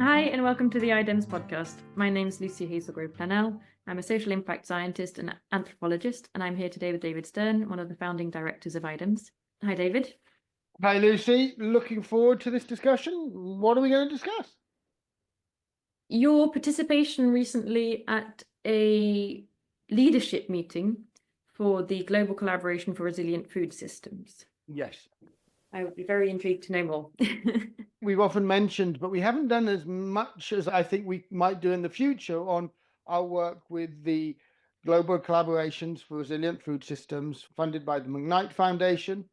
Hi, and welcome to the IDEMS podcast. My name is Lucie Planell. I'm a social impact scientist and anthropologist, and I'm here today with David Stern, one of the founding directors of IDEMS. Hi, David. Hi, Lucy. Looking forward to this discussion. What are we going to discuss? Your participation recently at a leadership meeting for the Global Collaboration for Resilient Food Systems. Yes. I would be very intrigued to know more. We've often mentioned, but we haven't done as much as I think we might do in the future on our work with the Global Collaborations for Resilient Food Systems, funded by the McKnight Foundation.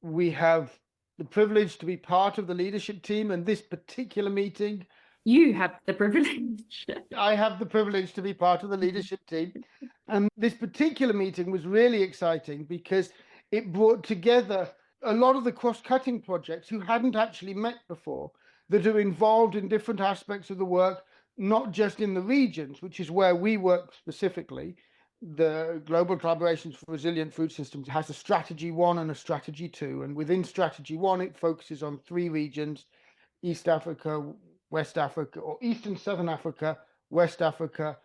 We have the privilege to be part of the leadership team, and this particular meeting. You have the privilege. I have the privilege to be part of the leadership team. And this particular meeting was really exciting because it brought together a lot of the cross-cutting projects who hadn't actually met before, that are involved in different aspects of the work, not just in the regions, which is where we work specifically. The Global Collaborations for Resilient Food Systems has a Strategy 1 and a Strategy 2. And within Strategy 1, it focuses on 3 regions: East Africa, West Africa, or East and Southern Africa, West Africa,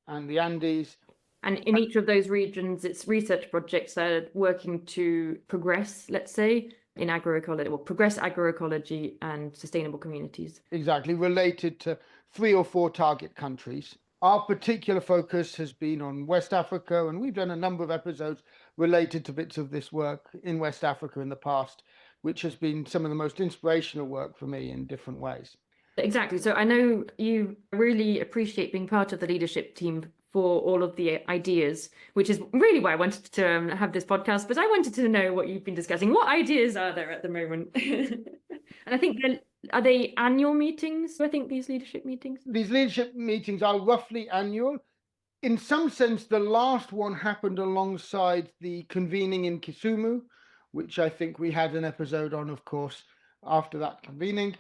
and the Andes. And in each of those regions, it's research projects that are working to progress, let's say, in agroecology, or progress agroecology and sustainable communities. Exactly, related to 3 or 4 target countries. Our particular focus has been on West Africa, and we've done a number of episodes related to bits of this work in West Africa in the past, which has been some of the most inspirational work for me in different ways. Exactly. So I know you really appreciate being part of the leadership team for all of the ideas, which is really why I wanted to have this podcast. But I wanted to know what you've been discussing. What ideas are there at the moment? And I think, are they annual meetings? I think these leadership meetings. These leadership meetings are roughly annual. In some sense, the last one happened alongside the convening in Kisumu, which I think we had an episode on, of course, after that convening.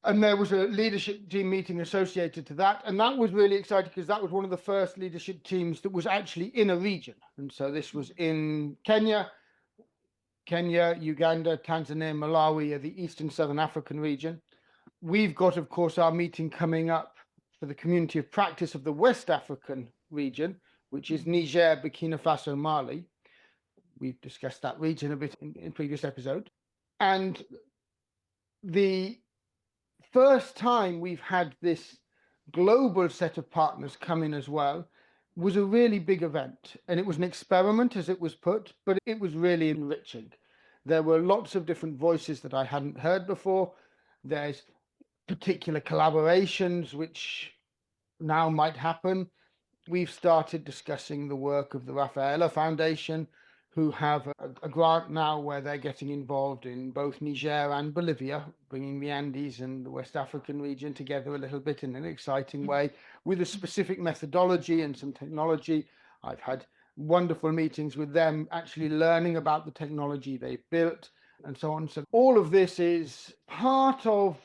And there was a leadership team meeting associated to that. And that was really exciting because that was one of the first leadership teams that was actually in a region. And so this was in Kenya, Uganda, Tanzania, Malawi, the East and Southern African region. We've got, of course, our meeting coming up for the community of practice of the West African region, which is Niger, Burkina Faso, Mali. We've discussed that region a bit in previous episode. And the first time we've had this global set of partners come in as well was a really big event. And it was an experiment, as it was put, but it was really enriching. There were lots of different voices that I hadn't heard before. There's particular collaborations which now might happen. We've started discussing the work of the Rafaela Foundation, who have a grant now where they're getting involved in both Niger and Bolivia, bringing the Andes and the West African region together a little bit in an exciting way with a specific methodology and some technology. I've had wonderful meetings with them, actually learning about the technology they built and so on. So all of this is part of,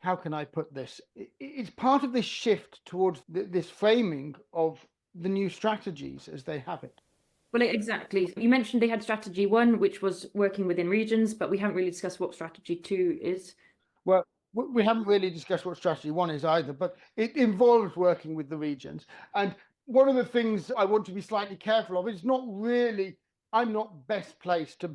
how can I put this? It's part of this shift towards this framing of the new strategies as they have it. Well, exactly. You mentioned they had strategy 1, which was working within regions, but we haven't really discussed what strategy 2 is. Well, we haven't really discussed what strategy 1 is either, but it involves working with the regions. And one of the things I want to be slightly careful of is I'm not best placed to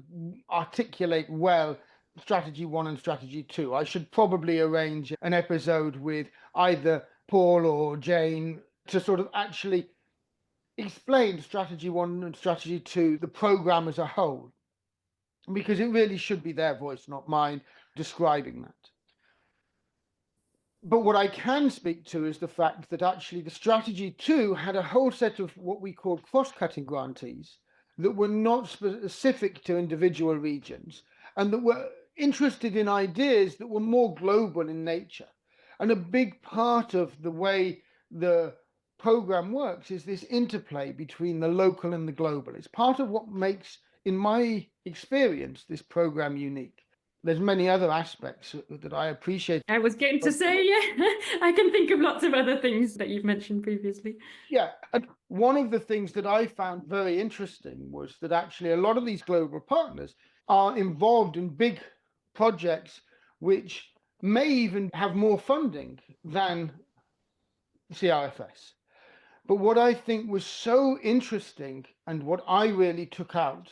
articulate well strategy 1 and strategy 2. I should probably arrange an episode with either Paul or Jane to sort of actually explain strategy 1 and strategy 2, the program as a whole, because it really should be their voice, not mine, describing that. But what I can speak to is the fact that actually the strategy 2 had a whole set of what we call cross-cutting grantees that were not specific to individual regions and that were interested in ideas that were more global in nature. And a big part of the way the program works is this interplay between the local and the global. It's part of what makes, in my experience, this program unique. There's many other aspects that I appreciate. I was going to say, yeah, I can think of lots of other things that you've mentioned previously. Yeah, and one of the things that I found very interesting was that actually a lot of these global partners are involved in big projects which may even have more funding than CRFS. But what I think was so interesting, and what I really took out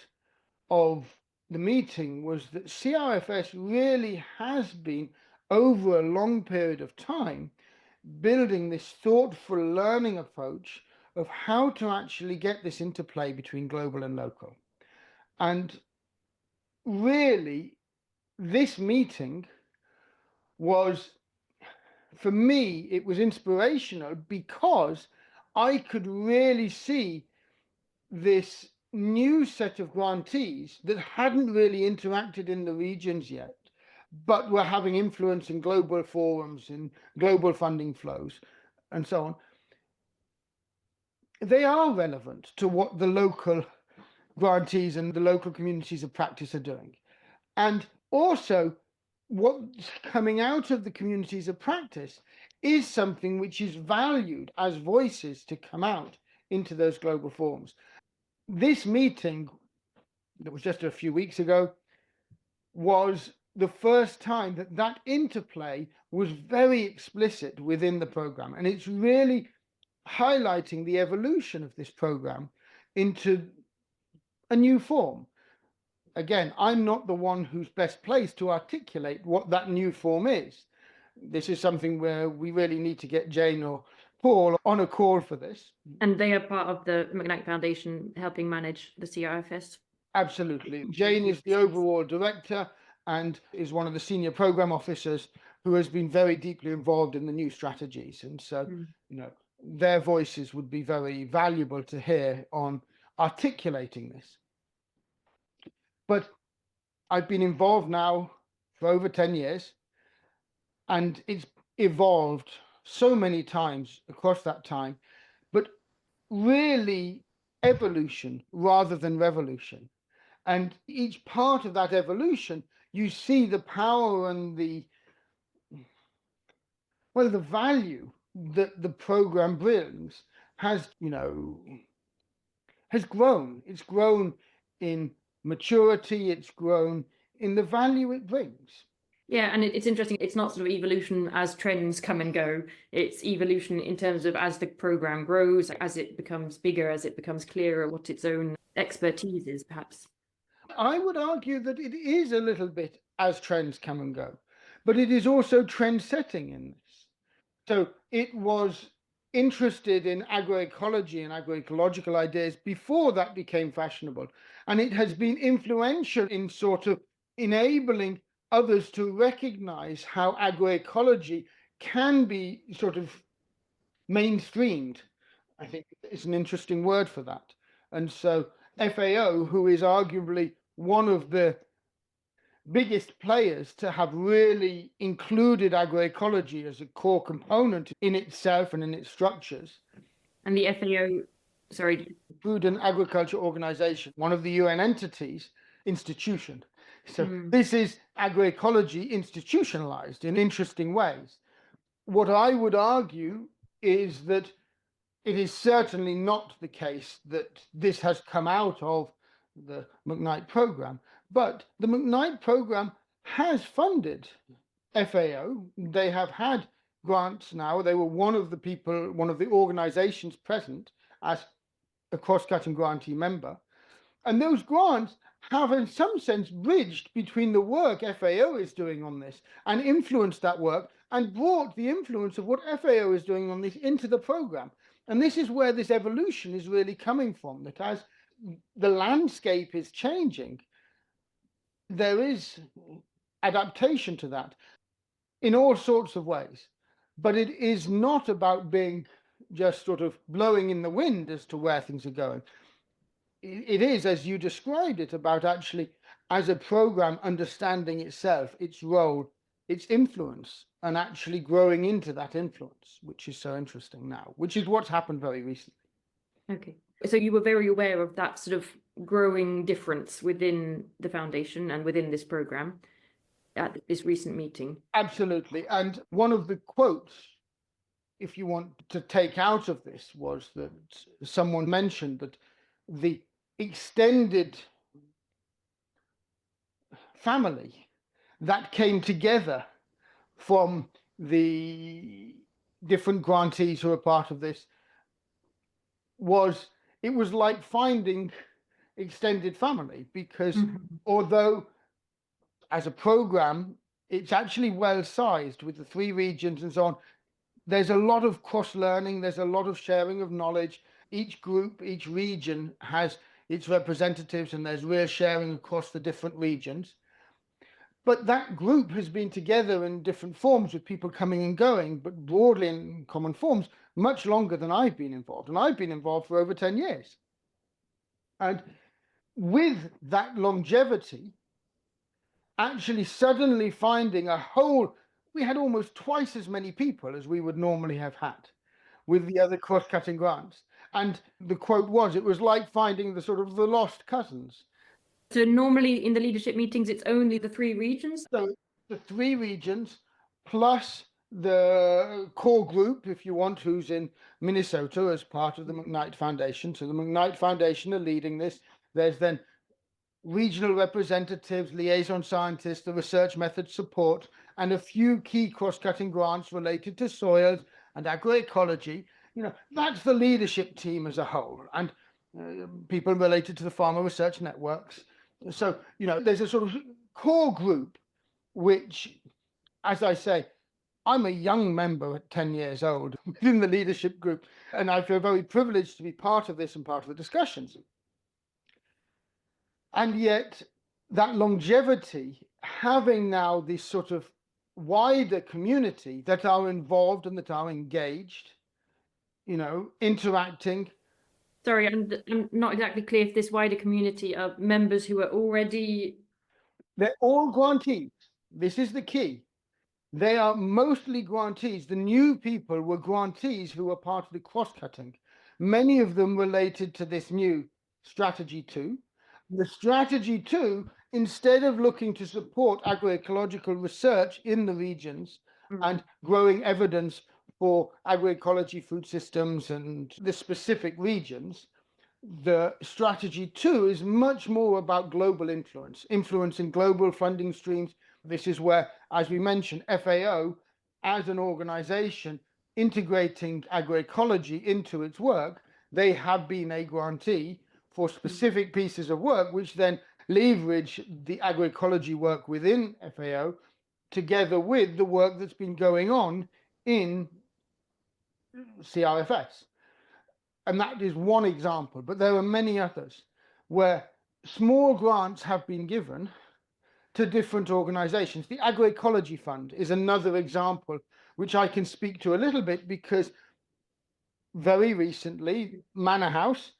of the meeting, was that CRFS really has been, over a long period of time, building this thoughtful learning approach of how to actually get this interplay between global and local. And really, this meeting was, for me, it was inspirational because I could really see this new set of grantees that hadn't really interacted in the regions yet, but were having influence in global forums, in global funding flows, and so on. They are relevant to what the local grantees and the local communities of practice are doing. And also, what's coming out of the communities of practice is something which is valued as voices to come out into those global forums. This meeting, that was just a few weeks ago, was the first time that that interplay was very explicit within the program. And it's really highlighting the evolution of this program into a new form. Again, I'm not the one who's best placed to articulate what that new form is. This is something where we really need to get Jane or Paul on a call for this. And they are part of the McKnight Foundation helping manage the CRFS. Absolutely. Jane is the overall director and is one of the senior program officers who has been very deeply involved in the new strategies. And so, their voices would be very valuable to hear on articulating this. But I've been involved now for over 10 years, and it's evolved so many times across that time, but really evolution rather than revolution. And each part of that evolution, you see the power and the value that the program brings has grown. It's grown in maturity, it's grown in the value it brings. Yeah, and it's interesting. It's not sort of evolution as trends come and go. It's evolution in terms of as the program grows, as it becomes bigger, as it becomes clearer what its own expertise is, perhaps. I would argue that it is a little bit as trends come and go, but it is also trend setting in this. So it was interested in agroecology and agroecological ideas before that became fashionable. And it has been influential in sort of enabling others to recognize how agroecology can be sort of mainstreamed. I think it's an interesting word for that. And so FAO, who is arguably one of the biggest players to have really included agroecology as a core component in itself and in its structures. And the FAO, Food and Agriculture Organization, one of the UN entities, institution. So this is agroecology institutionalized in interesting ways. What I would argue is that it is certainly not the case that this has come out of the McKnight program, but the McKnight program has funded FAO. They have had grants now. They were one of the organizations present as a cross-cutting grantee member. And those grants have in some sense bridged between the work FAO is doing on this and influenced that work and brought the influence of what FAO is doing on this into the program. And this is where this evolution is really coming from, that as the landscape is changing, there is adaptation to that in all sorts of ways. But it is not about being just sort of blowing in the wind as to where things are going. It is, as you described it, about actually, as a program, understanding itself, its role, its influence, and actually growing into that influence, which is so interesting now, which is what's happened very recently. Okay. So you were very aware of that sort of growing difference within the foundation and within this program at this recent meeting. Absolutely. And one of the quotes, if you want to take out of this, was that someone mentioned that the extended family that came together from the different grantees who are part of this was it was like finding extended family, because although as a program it's actually well sized with the 3 regions and so on, there's a lot of cross learning, there's a lot of sharing of knowledge. Each group, each region has its representatives, and there's real sharing across the different regions. But that group has been together in different forms with people coming and going, but broadly in common forms, much longer than I've been involved. And I've been involved for over 10 years. And with that longevity, actually suddenly finding we had almost twice as many people as we would normally have had with the other cross-cutting grants. And the quote was, it was like finding the lost cousins. So normally in the leadership meetings, it's only the 3 regions? So the 3 regions plus the core group, if you want, who's in Minnesota as part of the McKnight Foundation. So the McKnight Foundation are leading this. There's then regional representatives, liaison scientists, the research method support, and a few key cross-cutting grants related to soils and agroecology. That's the leadership team as a whole, and people related to the farmer research networks. So, there's a sort of core group, which, as I say, I'm a young member at 10 years old within the leadership group, and I feel very privileged to be part of this and part of the discussions. And yet that longevity, having now this sort of wider community that are involved and that are engaged, interacting. Sorry, I'm not exactly clear if this wider community are members who are already... They're all grantees. This is the key. They are mostly grantees. The new people were grantees who were part of the cross-cutting. Many of them related to this new Strategy 2. The Strategy 2, instead of looking to support agroecological research in the regions and growing evidence for agroecology, food systems, and the specific regions, the Strategy 2 is much more about global influence in global funding streams. This is where, as we mentioned, FAO, as an organization integrating agroecology into its work, they have been a grantee for specific pieces of work, which then leverage the agroecology work within FAO together with the work that's been going on in CRFS. And that is one example, but there are many others where small grants have been given to different organizations. The Agroecology Fund is another example, which I can speak to a little bit, because very recently, Manor House,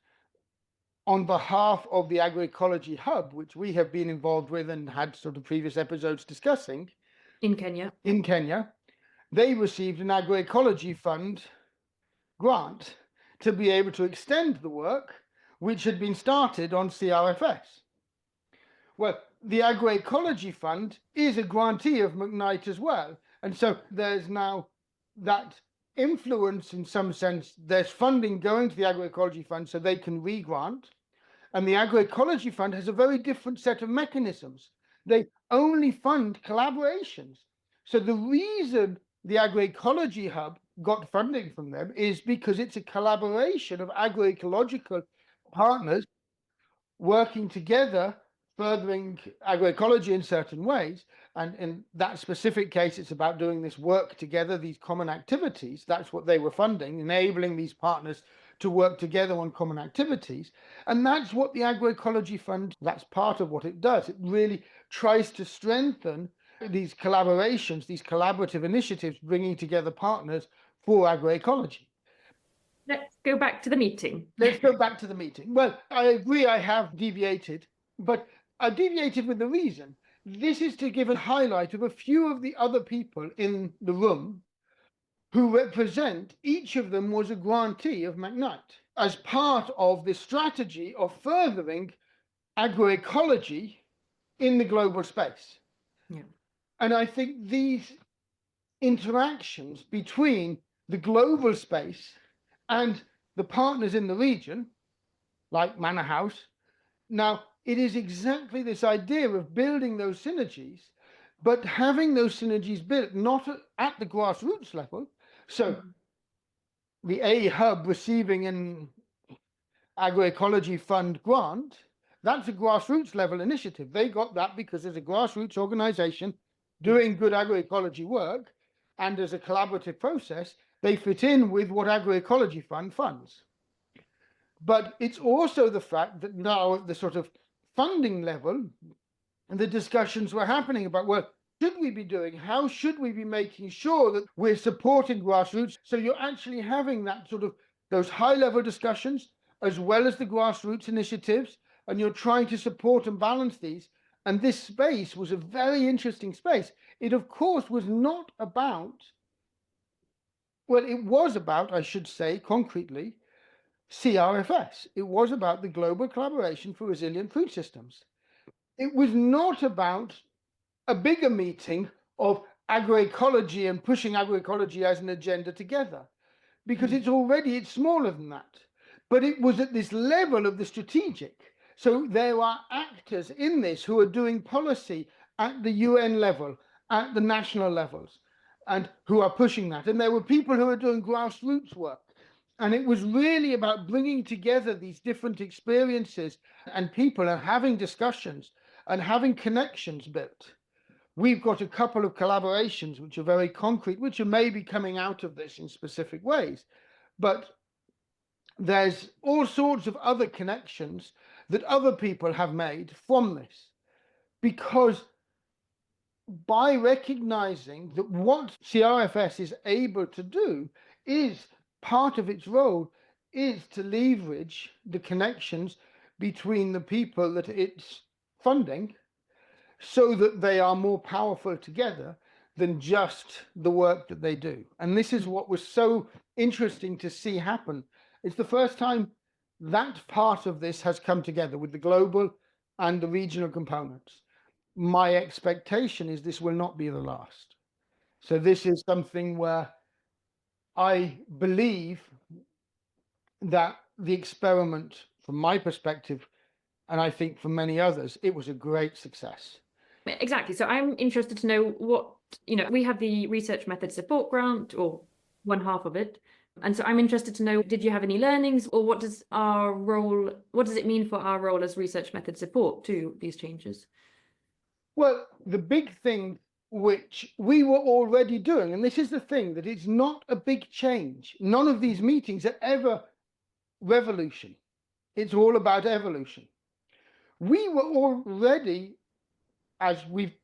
on behalf of the Agroecology Hub, which we have been involved with and had sort of previous episodes discussing. In Kenya, they received an Agroecology Fund grant to be able to extend the work which had been started on CRFS. Well, the Agroecology Fund is a grantee of McKnight as well. And so there's now that influence in some sense. There's funding going to the Agroecology Fund so they can re-grant. And the Agroecology Fund has a very different set of mechanisms. They only fund collaborations. So the reason the Agroecology Hub got funding from them is because it's a collaboration of agroecological partners working together, furthering agroecology in certain ways. And in that specific case, it's about doing this work together, these common activities. That's what they were funding, enabling these partners to work together on common activities. And that's what the Agroecology Fund, that's part of what it does. It really tries to strengthen these collaborations, these collaborative initiatives, bringing together partners for agroecology. Let's go back to the meeting. Let's go back to the meeting. Well, I agree I have deviated, but I deviated with a reason. This is to give a highlight of a few of the other people in the room who represent, each of them was a grantee of McKnight as part of the strategy of furthering agroecology in the global space. Yeah. And I think these interactions between the global space and the partners in the region, like Manor House, now it is exactly this idea of building those synergies but having those synergies built not at the grassroots level. So the A Hub receiving an agroecology fund grant, that's a grassroots level initiative. They got that because there's a grassroots organization doing good agroecology work, and as a collaborative process, they fit in with what agroecology fund funds. But it's also the fact that now at the sort of funding level, the discussions were happening about, well, should we be doing? How should we be making sure that we're supporting grassroots? So you're actually having that sort of those high level discussions as well as the grassroots initiatives, and you're trying to support and balance these. And this space was a very interesting space. It, of course, was not about, well, it was about, I should say, concretely, CRFS. It was about the Global Collaboration for Resilient Food Systems. It was not about a bigger meeting of agroecology and pushing agroecology as an agenda together, because it's smaller than that. But it was at this level of the strategic. So there are actors in this who are doing policy at the UN level, at the national levels, and who are pushing that. And there were people who are doing grassroots work. And it was really about bringing together these different experiences and people and having discussions and having connections built. We've got a couple of collaborations which are very concrete, which are maybe coming out of this in specific ways. But there's all sorts of other connections that other people have made from this. Because by recognizing that what CRFS is able to do is part of its role is to leverage the connections between the people that it's funding so that they are more powerful together than just the work that they do. And this is what was so interesting to see happen. It's the first time that part of this has come together with the global and the regional components. My expectation is this will not be the last. So this is something where I believe that the experiment, from my perspective, and I think for many others, it was a great success. Exactly. So I'm interested to know what, we have the research method support grant, or one half of it. And so I'm interested to know, did you have any learnings, or what does it mean for our role as research method support to these changes? Well, the big thing which we were already doing, and this is the thing, that it's not a big change. None of these meetings are ever revolution. It's all about evolution. We were already, as we've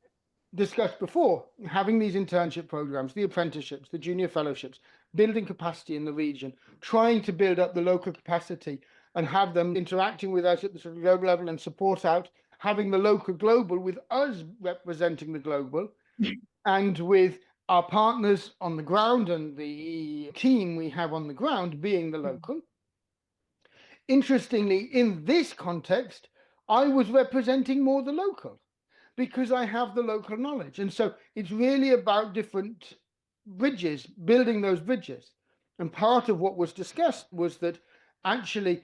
discussed before, having these internship programs, the apprenticeships, the junior fellowships, building capacity in the region, trying to build up the local capacity and have them interacting with us at the sort of global level and support out, having the local global with us representing the global and with our partners on the ground and the team we have on the ground being the local. Interestingly, in this context, I was representing more the local because I have the local knowledge. And so it's really about different bridges, building those bridges. And part of what was discussed was that actually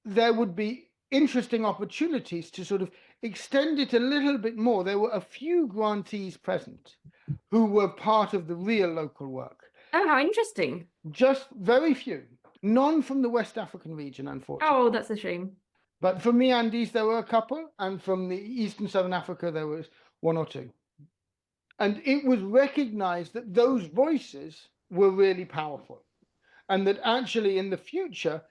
there would be interesting opportunities to sort of extend it a little bit more. There were a few grantees present who were part of the real local work. Oh, how interesting. Just very few. None from the West African region, unfortunately. Oh, that's a shame. But from the Andes, there were a couple, and from the East and Southern Africa, there was one or two. And it was recognized that those voices were really powerful, and that actually in the future,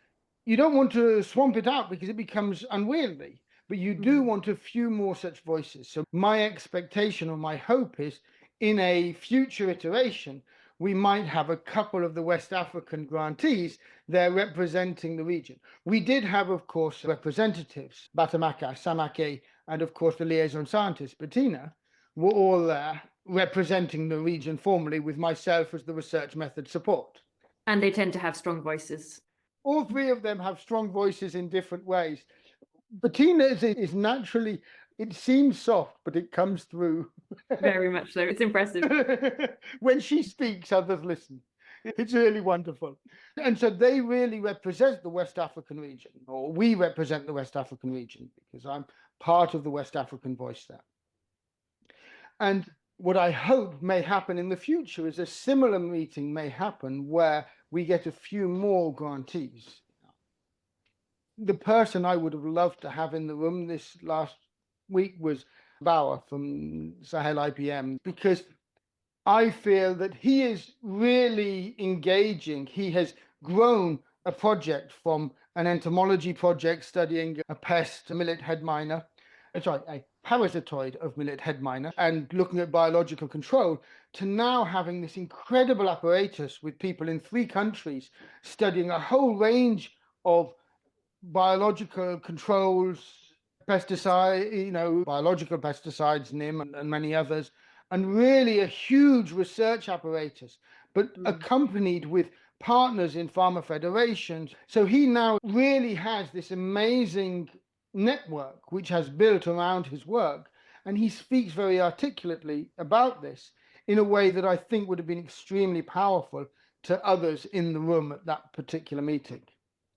you don't want to swamp it out because it becomes unwieldy, but you do want a few more such voices. So my expectation or my hope is in a future iteration, we might have a couple of the West African grantees there representing the region. We did have, of course, representatives, Batamaka, Samake, and of course the liaison scientist, Bettina, were all there representing the region formally with myself as the research method support. And they tend to have strong voices. All three of them have strong voices in different ways. Bettina is naturally, it seems soft, but it comes through. Very much so. It's impressive. When she speaks, others listen. It's really wonderful. And so they really represent the West African region, or we represent the West African region, because I'm part of the West African voice there. And what I hope may happen in the future is a similar meeting may happen where we get a few more grantees. The person I would have loved to have in the room this last week was Bauer from Sahel IPM, because I feel that he is really engaging. He has grown a project from an entomology project studying a pest, a millet head miner, a parasitoid of millet head miner, and looking at biological control, to now having this incredible apparatus with people in 3 countries studying a whole range of biological controls, pesticide, biological pesticides, NIM, and many others, and really a huge research apparatus, but accompanied with partners in farmer federations. So he now really has this amazing network which has built around his work, and he speaks very articulately about this in a way that I think would have been extremely powerful to others in the room at that particular meeting.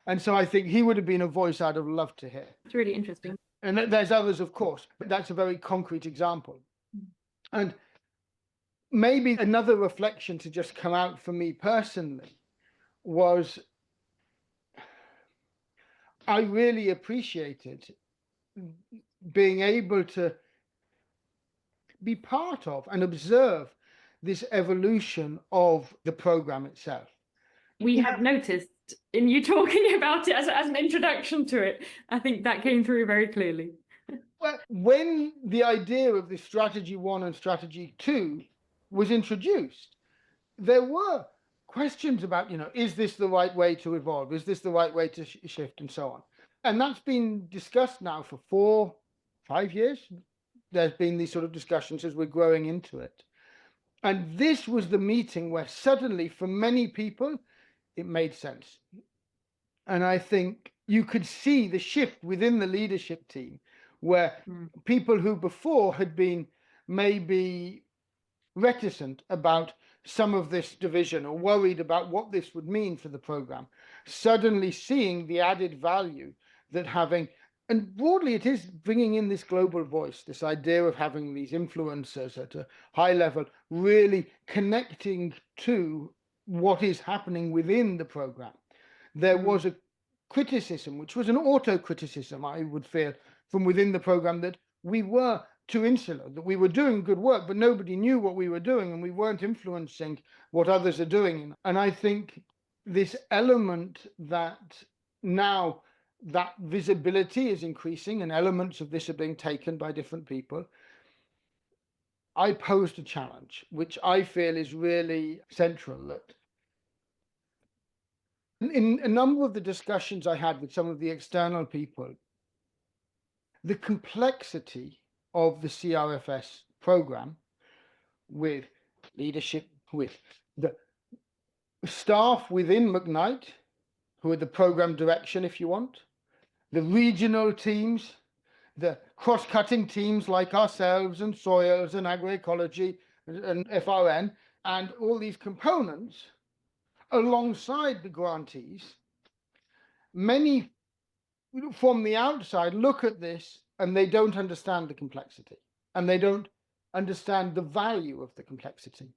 And so I think he would have been a voice I'd have loved to hear. It's really interesting. And there's others, of course, but that's a very concrete example. And maybe another reflection to just come out for me personally was I really appreciated being able to be part of and observe this evolution of the program itself. We have noticed in you talking about it as an introduction to it. I think that came through very clearly. Well, when the idea of the strategy 1 and strategy 2 was introduced, there were questions about, is this the right way to evolve? Is this the right way to shift, and so on? And that's been discussed now for 4, 5 years. There's been these sort of discussions as we're growing into it. And this was the meeting where suddenly, for many people, it made sense. And I think you could see the shift within the leadership team, where people who before had been maybe reticent about some of this division or worried about what this would mean for the program, suddenly seeing the added value that having, and broadly it is bringing in this global voice, this idea of having these influencers at a high level, really connecting to what is happening within the program. There was a criticism, which was an auto-criticism, I would feel, from within the program, that we were too insular, that we were doing good work, but nobody knew what we were doing, and we weren't influencing what others are doing. And I think this element that now that visibility is increasing and elements of this are being taken by different people, I posed a challenge, which I feel is really central. That in a number of the discussions I had with some of the external people, the complexity of the CRFS program, with leadership, with the staff within McKnight, who are the program direction, if you want, the regional teams, the cross-cutting teams like ourselves and soils and agroecology and FRN, and all these components alongside the grantees. Many from the outside look at this and they don't understand the complexity, and they don't understand the value of the complexity.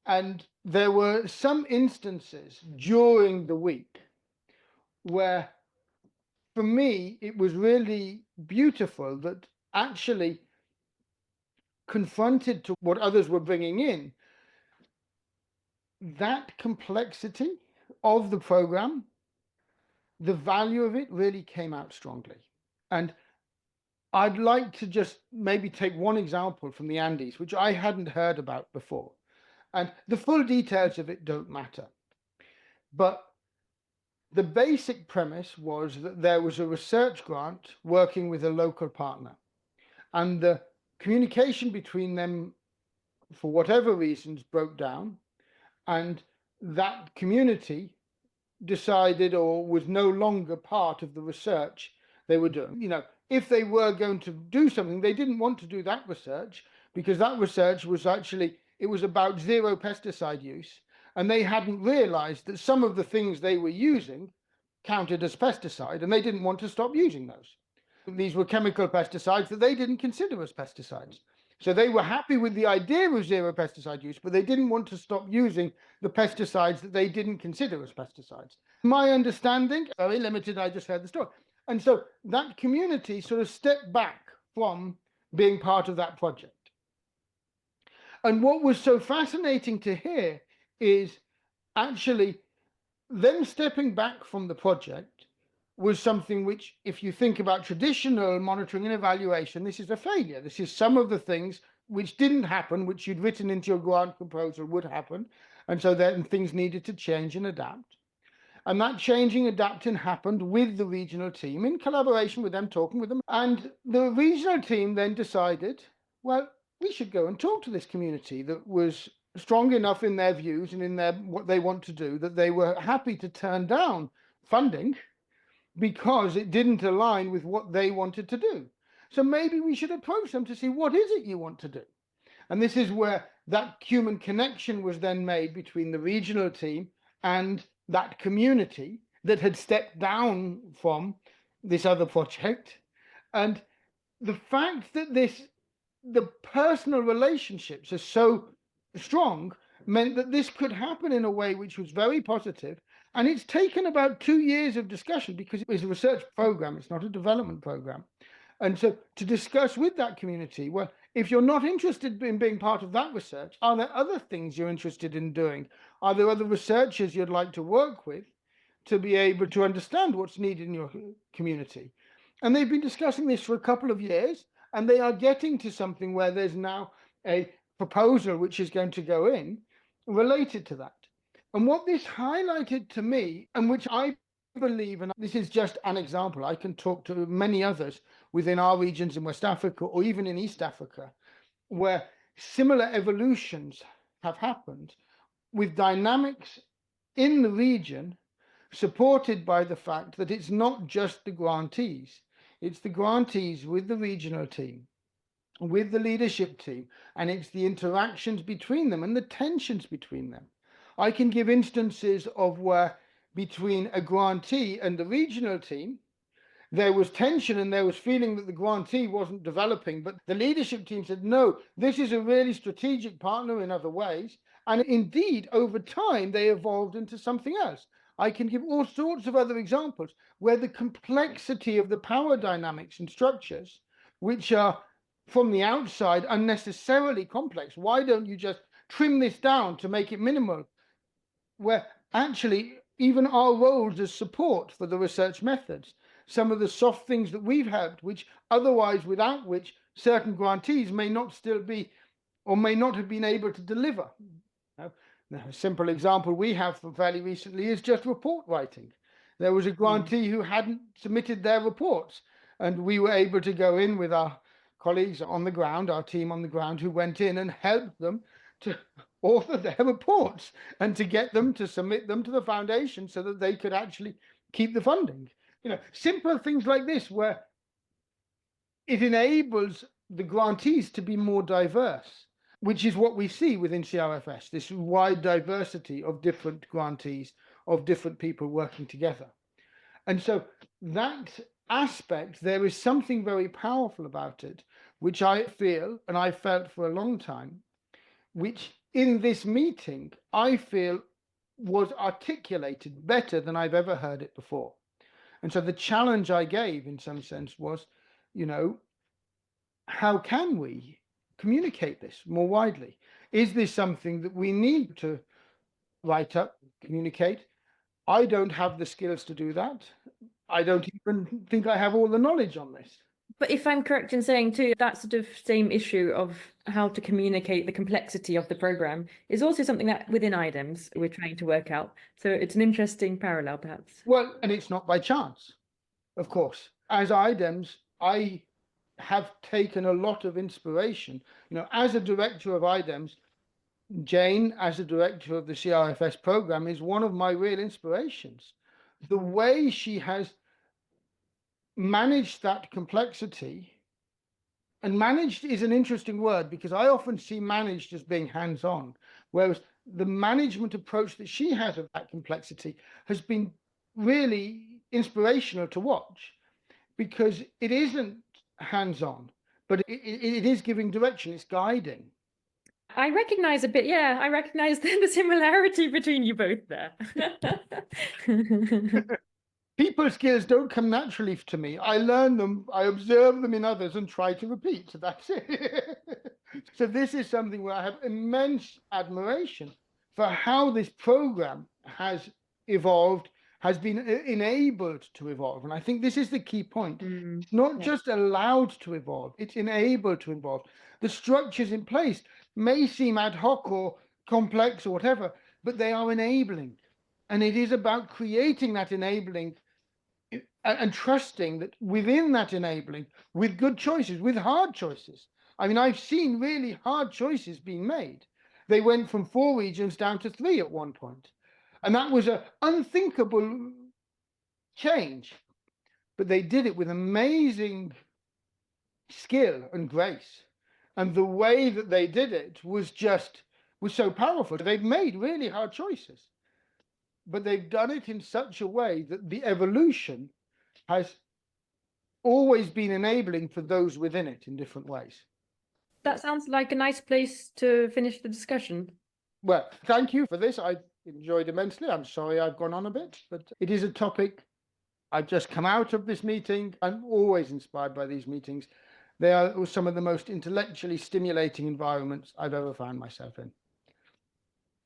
And there were some instances during the week where, for me, it was really beautiful that actually, confronted to what others were bringing in, that complexity of the program, the value of it really came out strongly. And I'd like to just maybe take one example from the Andes, which I hadn't heard about before. And the full details of it don't matter. But the basic premise was that there was a research grant working with a local partner. And the communication between them, for whatever reasons, broke down. And that community decided or was no longer part of the research they were doing. If they were going to do something, they didn't want to do that research, because that research was actually, it was about zero pesticide use. And they hadn't realized that some of the things they were using counted as pesticide, and they didn't want to stop using those. These were chemical pesticides that they didn't consider as pesticides. So they were happy with the idea of zero pesticide use, but they didn't want to stop using the pesticides that they didn't consider as pesticides. My understanding, very limited, I just heard the story. And so that community sort of stepped back from being part of that project. And what was so fascinating to hear is actually them stepping back from the project was something which, if you think about traditional monitoring and evaluation, this is a failure. This is some of the things which didn't happen, which you'd written into your grant proposal would happen. And so then things needed to change and adapt. And that changing, adapting happened with the regional team in collaboration with them, talking with them. And the regional team then decided, well, we should go and talk to this community that was strong enough in their views and in their what they want to do that they were happy to turn down funding because it didn't align with what they wanted to do. So maybe we should approach them to see, what is it you want to do? And this is where that human connection was then made between the regional team and that community that had stepped down from this other project. And the fact that the personal relationships are so strong meant that this could happen in a way which was very positive. And it's taken about 2 years of discussion because it was a research program, it's not a development program. And so to discuss with that community, well, if you're not interested in being part of that research, are there other things you're interested in doing? Are there other researchers you'd like to work with to be able to understand what's needed in your community? And they've been discussing this for a couple of years, and they are getting to something where there's now a proposal which is going to go in related to that. And what this highlighted to me, and which I believe, and this is just an example, I can talk to many others within our regions in West Africa or even in East Africa, where similar evolutions have happened with dynamics in the region supported by the fact that it's not just the grantees, it's the grantees with the regional team, with the leadership team, and it's the interactions between them and the tensions between them. I can give instances of where between a grantee and the regional team, there was tension and there was feeling that the grantee wasn't developing, but the leadership team said, no, this is a really strategic partner in other ways. And indeed, over time, they evolved into something else. I can give all sorts of other examples where the complexity of the power dynamics and structures, which are from the outside unnecessarily complex, why don't you just trim this down to make it minimal? Where actually even our roles as support for the research methods, some of the soft things that we've had, which otherwise without which certain grantees may not still be or may not have been able to deliver. Now, a simple example we have from fairly recently is just report writing. There was a grantee who hadn't submitted their reports, and we were able to go in with our colleagues on the ground, our team on the ground, who went in and helped them to author their reports and to get them to submit them to the foundation so that they could actually keep the funding. Simple things like this where it enables the grantees to be more diverse, which is what we see within CRFS, this wide diversity of different grantees, of different people working together. And so that aspect, there is something very powerful about it, which I feel, and I felt for a long time, which in this meeting, I feel was articulated better than I've ever heard it before. And so the challenge I gave in some sense was, how can we communicate this more widely? Is this something that we need to write up, communicate? I don't have the skills to do that. I don't even think I have all the knowledge on this. But if I'm correct in saying too, that sort of same issue of how to communicate the complexity of the program is also something that within IDEMS we're trying to work out. So it's an interesting parallel, perhaps. Well, and it's not by chance, of course. As IDEMS, I have taken a lot of inspiration. As a director of IDEMS, Jane, as a director of the CRFS program, is one of my real inspirations. The way she has managed that complexity, and managed is an interesting word because I often see managed as being hands-on, whereas the management approach that she has of that complexity has been really inspirational to watch, because it isn't hands-on, but it is giving direction, it's guiding. I recognize a bit, yeah, I recognize the similarity between you both there. People skills don't come naturally to me. I learn them, I observe them in others and try to repeat. So that's it. So this is something where I have immense admiration for how this program has evolved, has been enabled to evolve. And I think this is the key point. It's not just allowed to evolve, it's enabled to evolve. The structures in place may seem ad hoc or complex or whatever, but they are enabling. And it is about creating that enabling and trusting that within that enabling, with good choices, with hard choices. I mean, I've seen really hard choices being made. They went from 4 regions down to 3 at one point. And that was an unthinkable change. But they did it with amazing skill and grace. And the way that they did it was so powerful. They've made really hard choices. But they've done it in such a way that the evolution has always been enabling for those within it in different ways. That sounds like a nice place to finish the discussion. Well, thank you for this. I enjoyed immensely. I'm sorry I've gone on a bit, but it is a topic. I've just come out of this meeting. I'm always inspired by these meetings. They are some of the most intellectually stimulating environments I've ever found myself in.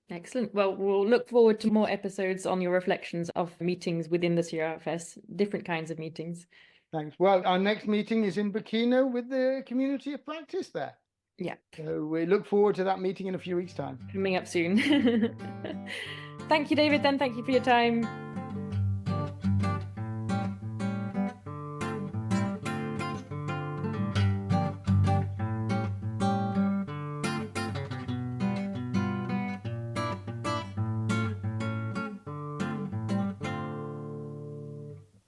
Excellent. Well, we'll look forward to more episodes on your reflections of meetings within the CRFS, different kinds of meetings. Thanks. Well, our next meeting is in Burkina with the community of practice there. Yeah. So we look forward to that meeting in a few weeks' time. Coming up soon. Thank you, David, then. Thank you for your time.